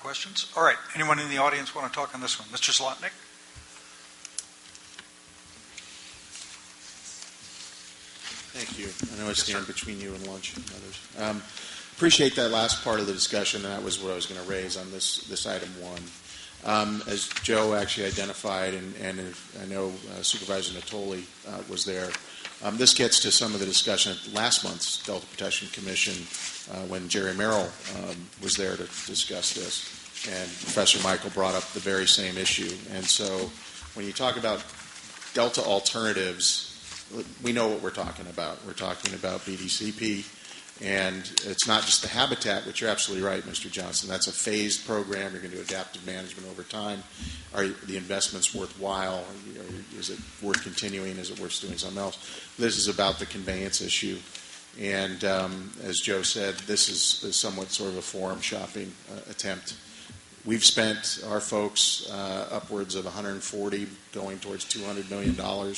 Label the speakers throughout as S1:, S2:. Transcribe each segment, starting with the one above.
S1: questions? All right. Anyone in the audience want to talk on this one? Mr. Zlotnick?
S2: Thank you. I know I stand between you and lunch and others. Appreciate that last part of the discussion. That was what I was going to raise on this item one. As Joe actually identified, and I know Supervisor Natoli was there, this gets to some of the discussion at last month's Delta Protection Commission when Jerry Merrill was there to discuss this. And Professor Michael brought up the very same issue. And so when you talk about Delta alternatives, we know what we're talking about. We're talking about BDCP, and it's not just the habitat, which you're absolutely right, Mr. Johnson. That's a phased program. You're going to do adaptive management over time. Are the investments worthwhile? Is it worth continuing? Is it worth doing something else? This is about the conveyance issue. And as Joe said, this is somewhat sort of a forum shopping attempt. We've spent, our folks, upwards of $140 going towards $200 million,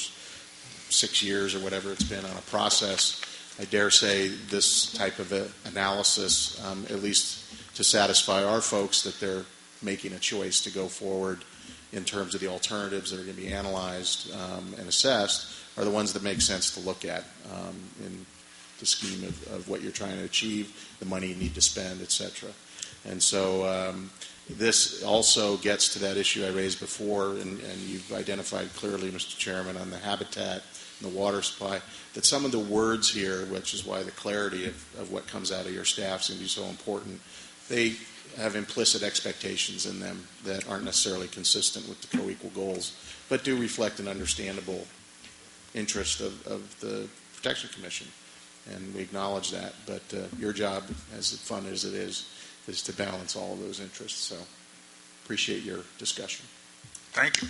S2: 6 years or whatever it's been on a process. I dare say this type of analysis, at least to satisfy our folks that they're making a choice to go forward in terms of the alternatives that are going to be analyzed and assessed, are the ones that make sense to look at in the scheme of what you're trying to achieve, the money you need to spend, et cetera. And so this also gets to that issue I raised before, and you've identified clearly, Mr. Chairman, on the habitat and the water supply, that some of the words here, which is why the clarity of what comes out of your staff is going to be so important, they have implicit expectations in them that aren't necessarily consistent with the co-equal goals, but do reflect an understandable interest of the Protection Commission. And we acknowledge that, but your job, as fun as it is to balance all of those interests. So appreciate your discussion.
S1: Thank you.